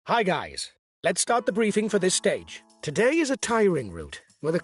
Hi guys, let's start the briefing for this stage. Today is a tiring route, where the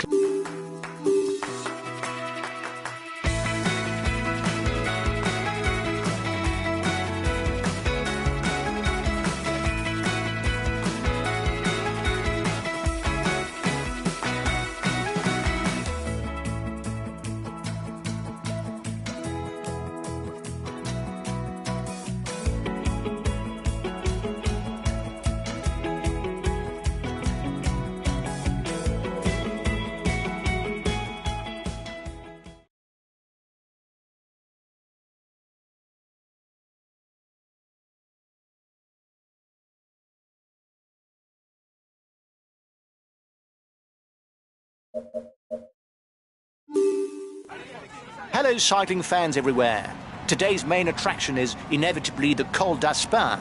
Hello cycling fans everywhere. Today's main attraction is inevitably the Col d'Aspin,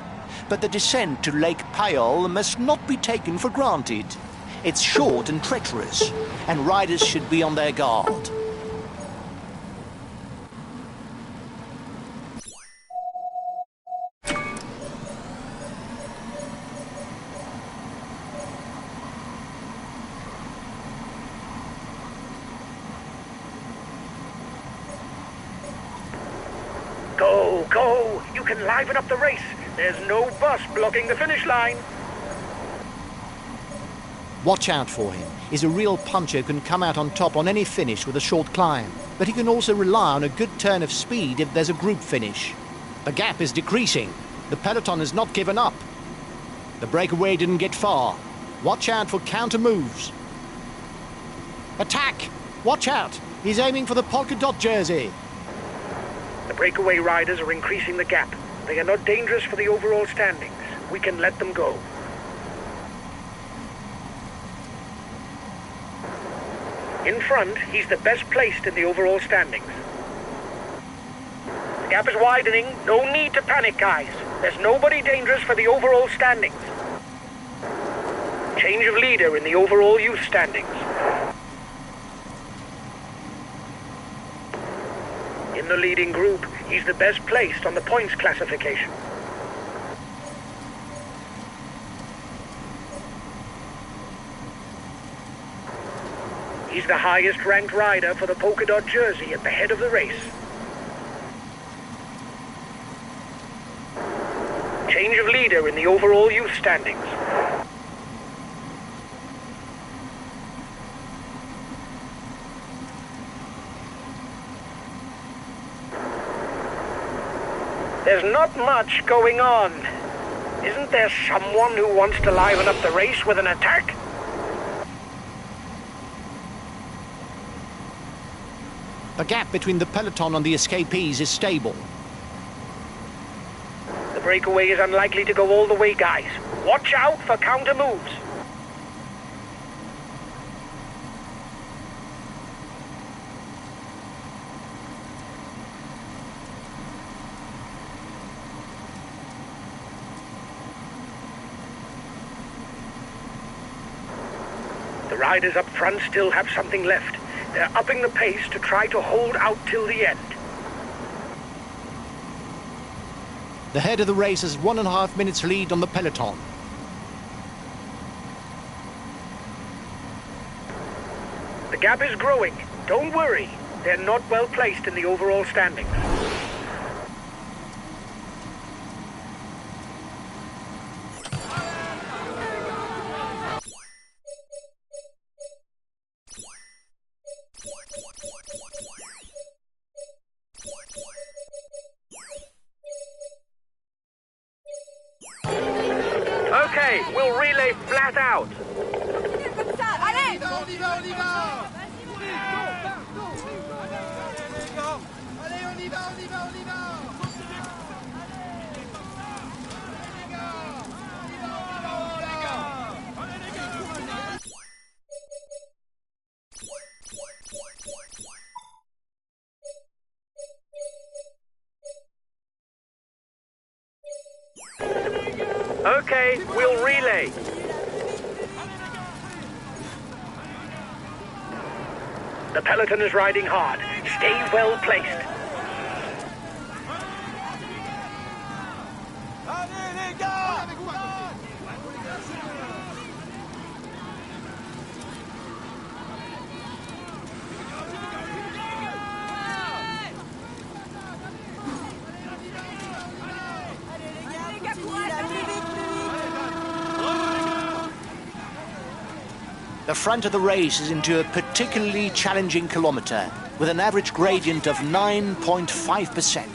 but the descent to Lake Payol must not be taken for granted. It's short and treacherous, and riders should be on their guard. Go! You can liven up the race. There's no bus blocking the finish line. Watch out for him. He's a real puncher who can come out on top on any finish with a short climb, but he can also rely on a good turn of speed if there's a group finish. The gap is decreasing. The peloton has not given up. The breakaway didn't get far. Watch out for counter moves. Attack! Watch out! He's aiming for the polka dot jersey. The breakaway riders are increasing the gap. They are not dangerous for the overall standings. We can let them go. In front, he's the best placed in the overall standings. The gap is widening. No need to panic, guys. There's nobody dangerous for the overall standings. Change of leader in the overall youth standings. In the leading group, he's the best placed on the points classification. He's the highest ranked rider for the polka dot jersey at the head of the race. Change of leader in the overall youth standings. There's not much going on. Isn't there someone who wants to liven up the race with an attack? The gap between the peloton and the escapees is stable. The breakaway is unlikely to go all the way, guys. Watch out for counter moves. The riders up front still have something left. They're upping the pace to try to hold out till the end. The head of the race has 1.5 minutes lead on the peloton. The gap is growing. Don't worry. They're not well placed in the overall standings. Okay, we'll relay flat out. Okay, we'll relay. The peloton is riding hard. Stay well placed. The front of the race is into a particularly challenging kilometre, with an average gradient of 9.5%.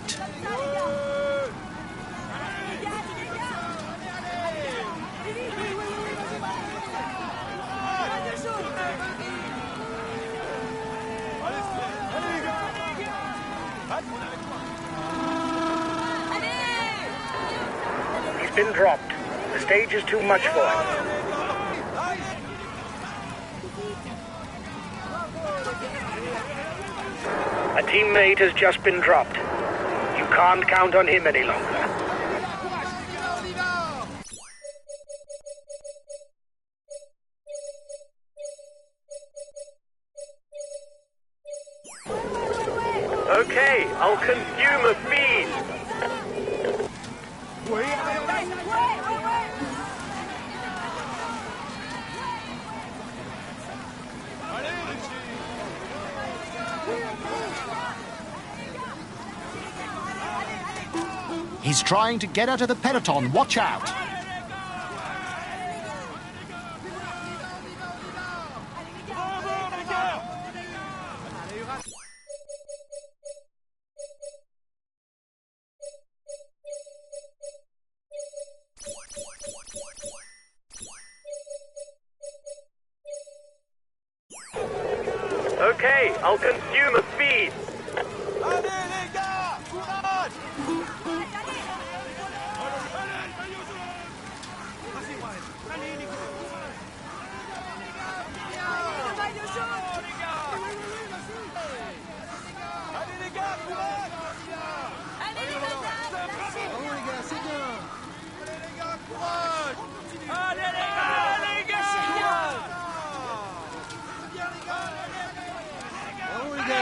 He's been dropped. The stage is too much for him. A teammate has just been dropped. You can't count on him any longer. Okay, I'll consume a feed. He's trying to get out of the peloton. Watch out. Okay, I'll consume a feed.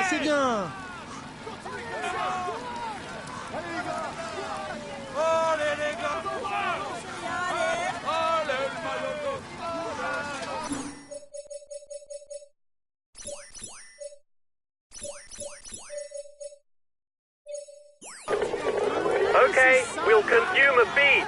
C'est bien. Okay, we'll consume a feed.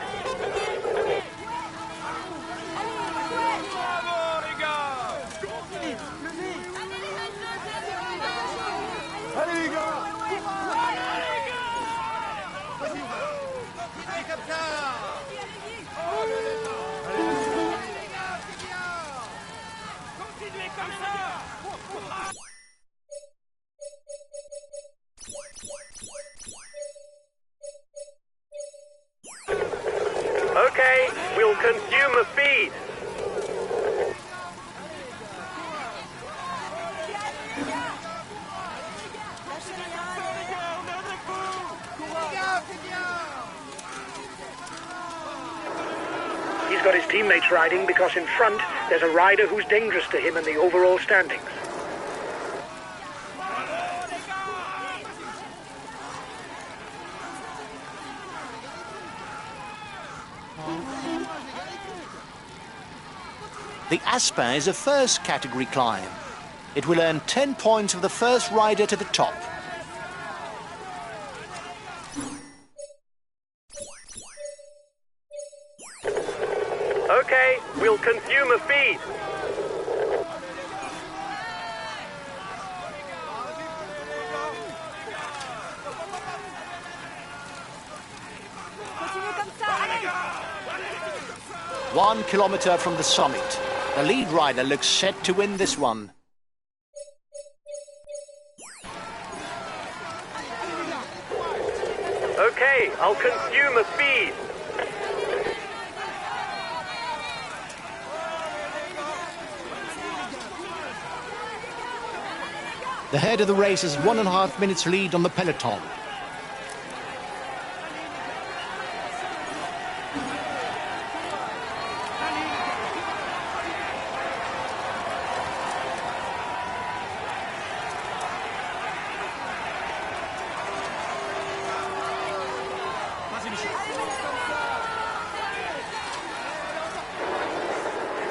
Okay, we'll consume a feed. He's got his teammates riding because in front there's a rider who's dangerous to him in the overall standings. The Aspa is a first category climb. It will earn 10 points for the first rider to the top. Okay, we'll consume a feed. One kilometre from the summit. The lead rider looks set to win this one. Okay, I'll consume a feed. The head of the race has 1.5 minutes lead on the peloton.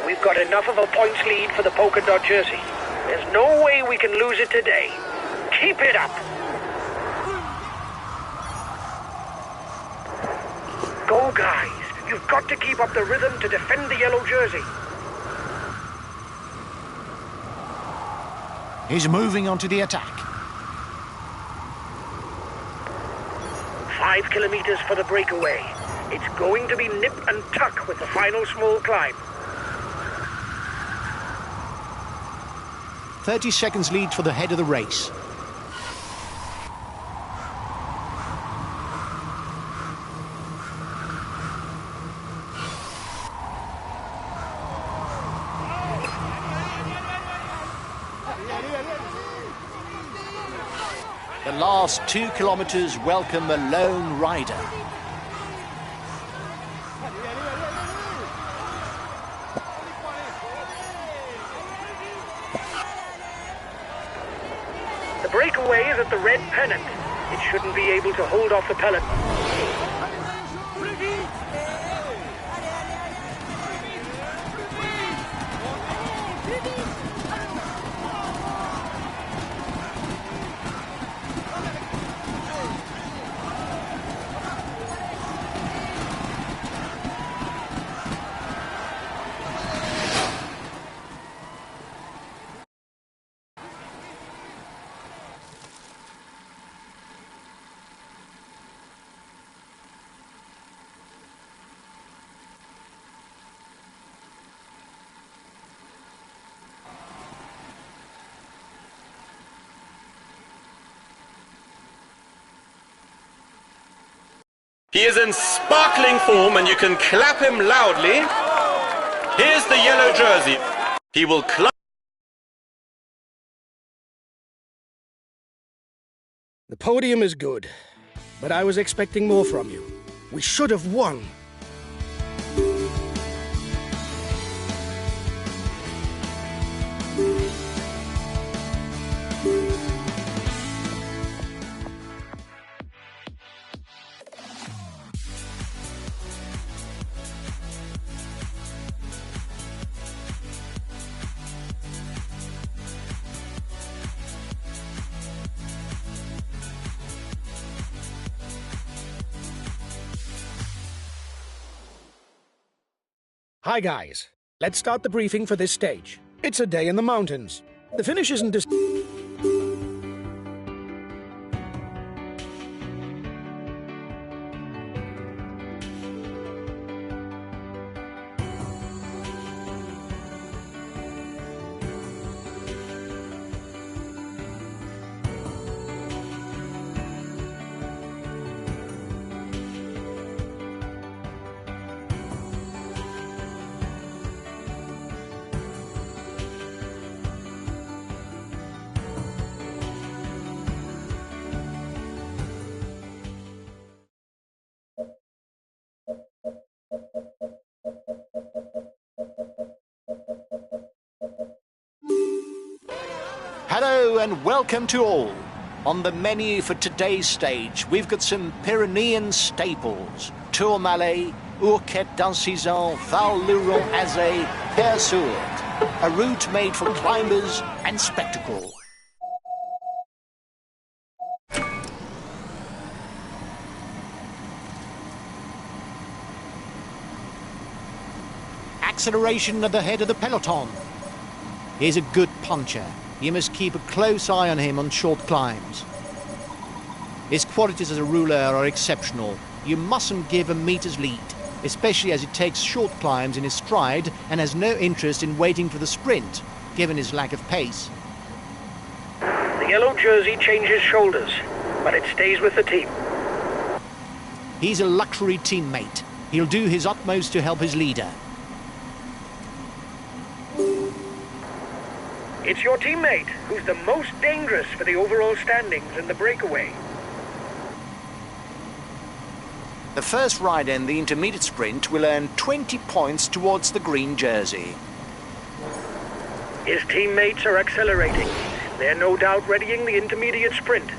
We've got enough of a points lead for the polka dot jersey. There's no way we can lose it today. Keep it up. Go, guys. You've got to keep up the rhythm to defend the yellow jersey. He's moving on to the attack. 5 kilometers for the breakaway. It's going to be nip and tuck with the final small climb. 30 seconds lead for the head of the race. The last 2 kilometers welcome a lone rider. The breakaway is at the red pennant. It shouldn't be able to hold off the peloton. He is in sparkling form and you can clap him loudly. Here's the yellow jersey. He will climb. The podium is good, but I was expecting more from you. We should have won. Hi guys, let's start the briefing for this stage. It's a day in the mountains. The finish isn't as... Hello and welcome to all. On the menu for today's stage, we've got some Pyrenean staples. Tourmalet, Ourquette d'Ancizan, Val-Luron-Azé, Ps4. A route made for climbers and spectacle. Acceleration at the head of the peloton. He's a good puncher. You must keep a close eye on him on short climbs. His qualities as a ruler are exceptional. You mustn't give a meter's lead, especially as he takes short climbs in his stride and has no interest in waiting for the sprint, given his lack of pace. The yellow jersey changes shoulders, but it stays with the team. He's a luxury teammate. He'll do his utmost to help his leader. It's your teammate who's the most dangerous for the overall standings in the breakaway. The first rider in the intermediate sprint will earn 20 points towards the green jersey. His teammates are accelerating. They're no doubt readying the intermediate sprint.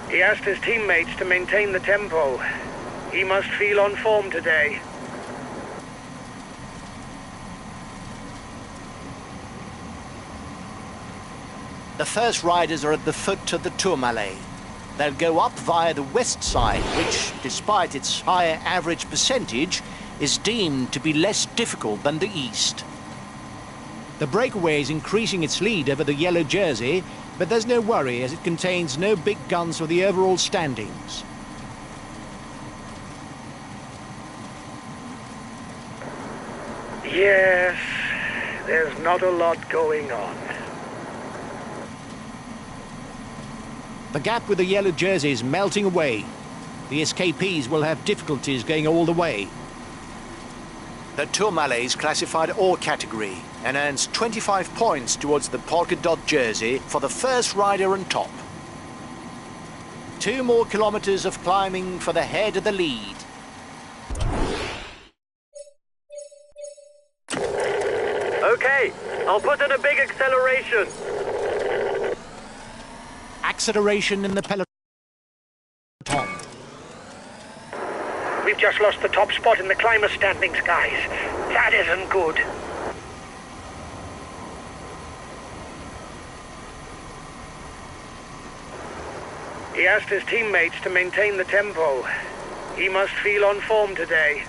He asked his teammates to maintain the tempo. He must feel on form today. The first riders are at the foot of the Tourmalet. They'll go up via the west side, which, despite its higher average percentage, is deemed to be less difficult than the east. The breakaway is increasing its lead over the yellow jersey, but there's no worry as it contains no big guns for the overall standings. Yes, there's not a lot going on. The gap with the yellow jersey is melting away. The escapees will have difficulties going all the way. The Tourmalet is classified all category and earns 25 points towards the polka dot jersey for the first rider on top. 2 more kilometers of climbing for the head of the lead. Okay, I'll put in a big acceleration. Acceleration in the peloton. We've just lost the top spot in the climber standings, guys. That isn't good. He asked his teammates to maintain the tempo. He must feel on form today.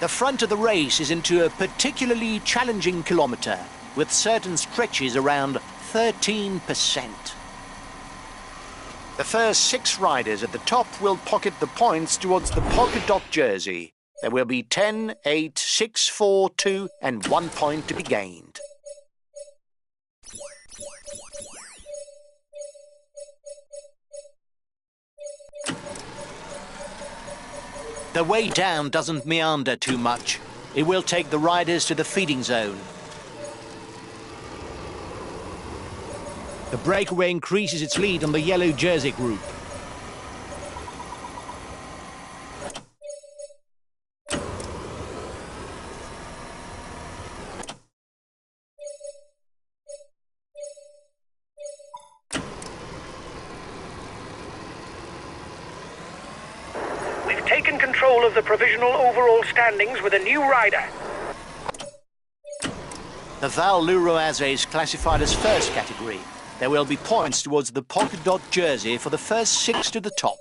The front of the race is into a particularly challenging kilometre, with certain stretches around 13%. The first 6 riders at the top will pocket the points towards the polka dot jersey. There will be 10, 8, 6, 4, 2 and 1 point to be gained. The way down doesn't meander too much. It will take the riders to the feeding zone. The breakaway increases its lead on the yellow jersey group. We've taken control of the provisional overall standings with a new rider. The Val Louroise is classified as first category. There will be points towards the polka dot jersey for the first 6 to the top.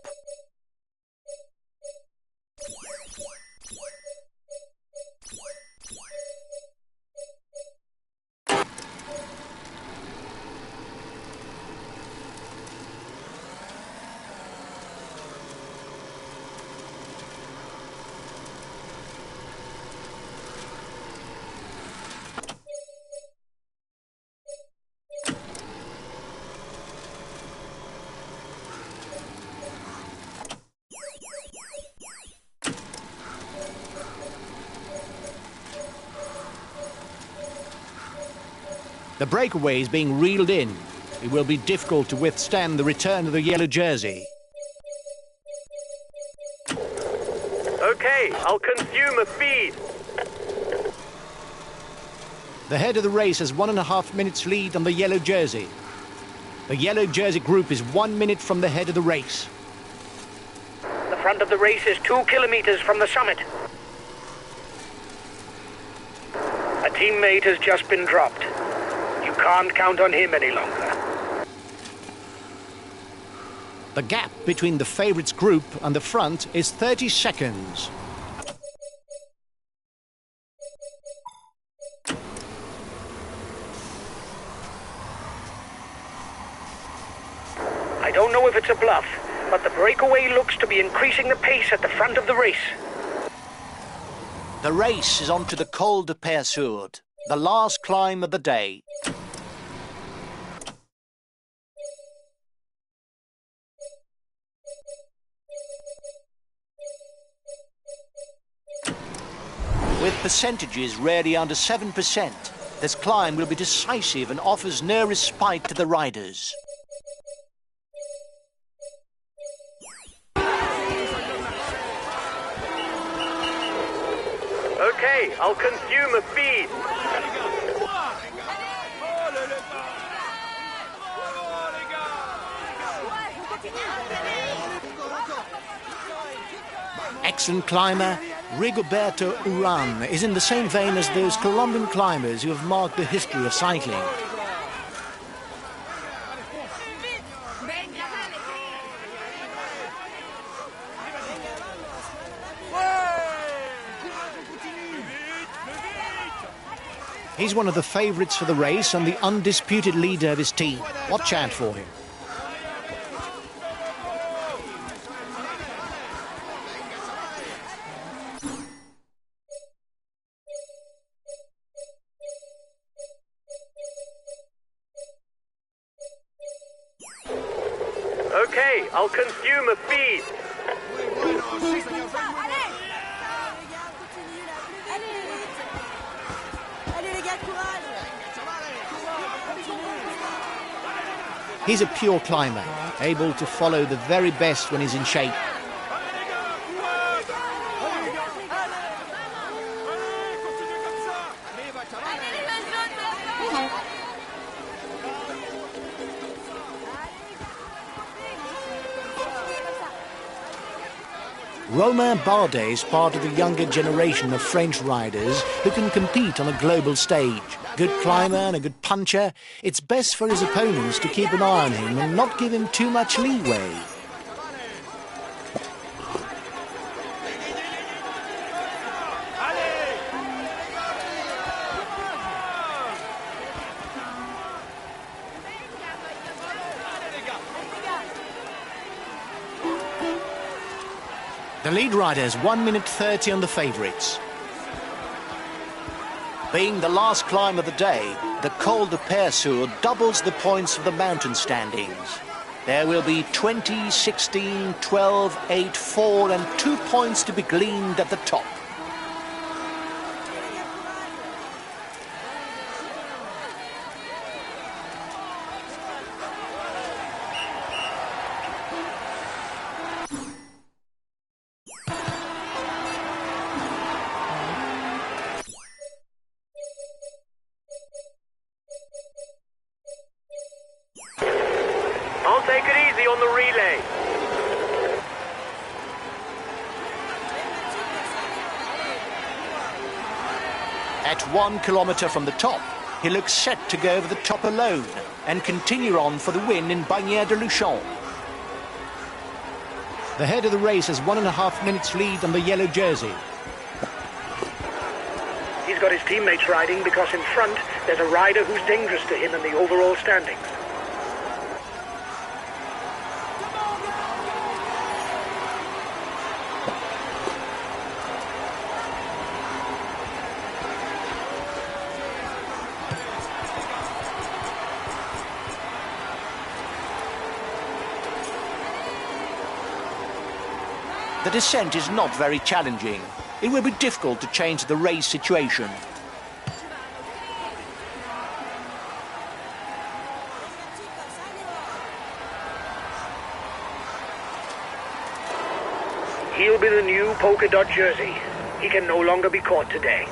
The breakaway is being reeled in. It will be difficult to withstand the return of the yellow jersey. Okay, I'll consume a feed. The head of the race has 1.5 minutes lead on the yellow jersey. The yellow jersey group is 1 minute from the head of the race. The front of the race is 2 kilometers from the summit. A teammate has just been dropped. You can't count on him any longer. The gap between the favourites group and the front is 30 seconds. I don't know if it's a bluff, but the breakaway looks to be increasing the pace at the front of the race. The race is on to the Col de Ps4, the last climb of the day. With percentages rarely under 7%, this climb will be decisive and offers no respite to the riders. Okay, I'll consume a feed. Excellent climber, Rigoberto Urán is in the same vein as those Colombian climbers who have marked the history of cycling. He's one of the favourites for the race and the undisputed leader of his team. Watch out for him. Okay, I'll consume a feed. He's a pure climber, able to follow the very best when he's in shape. Romain Bardet is part of the younger generation of French riders who can compete on a global stage. Good climber and a good puncher, it's best for his opponents to keep an eye on him and not give him too much leeway. The lead rider is 1 minute 30 on the favourites. Being the last climb of the day, the Col de Ps4 doubles the points of the mountain standings. There will be 20, 16, 12, 8, 4 and 2 points to be gleaned at the top. I'll take it easy on the relay. At 1 kilometre from the top, he looks set to go over the top alone and continue on for the win in Bagnères de Luchon. The head of the race has 1.5 minutes lead on the yellow jersey. He's got his teammates riding because in front there's a rider who's dangerous to him in the overall standings. The descent is not very challenging. It will be difficult to change the race situation. He'll be the new polka dot jersey. He can no longer be caught today.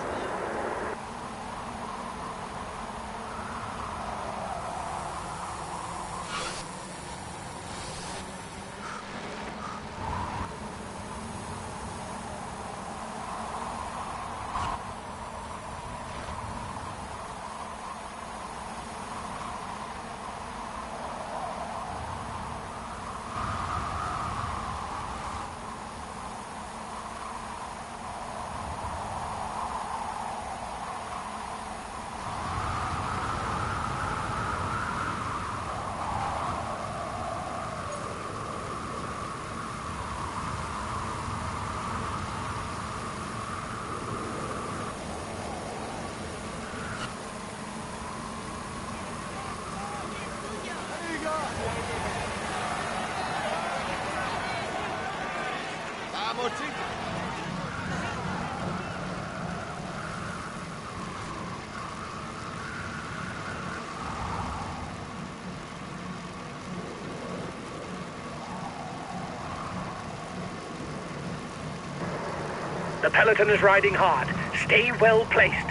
The peloton is riding hard. Stay well placed.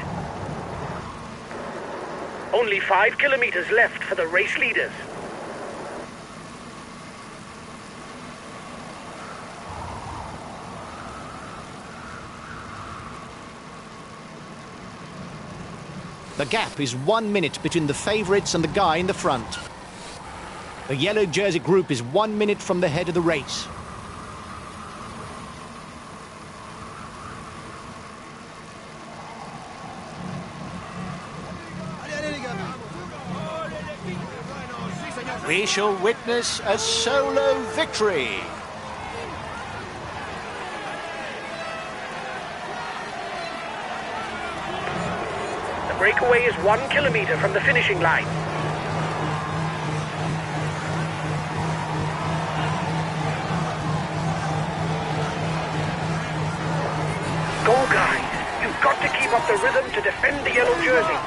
Only 5 kilometers left for the race leaders. The gap is 1 minute between the favourites and the guy in the front. The yellow jersey group is 1 minute from the head of the race. We shall witness a solo victory. The breakaway is 1 kilometer from the finishing line. Go, guys. You've got to keep up the rhythm to defend the yellow jersey.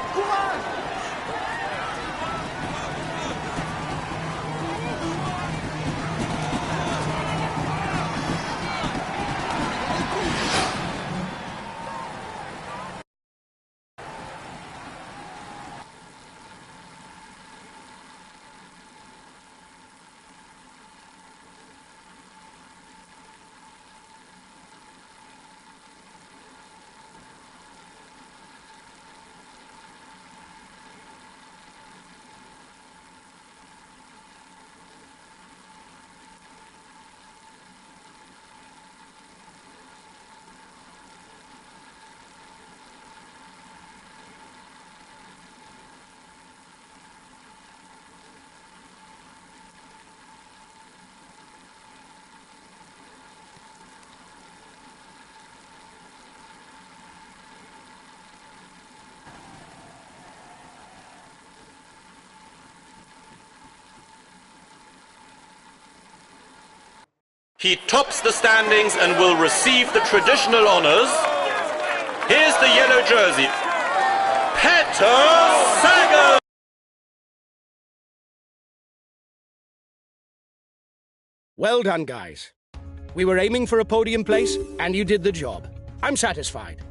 He tops the standings and will receive the traditional honours. Here's the yellow jersey. Ps4. Well done, guys. We were aiming for a podium place, and you did the job. I'm satisfied.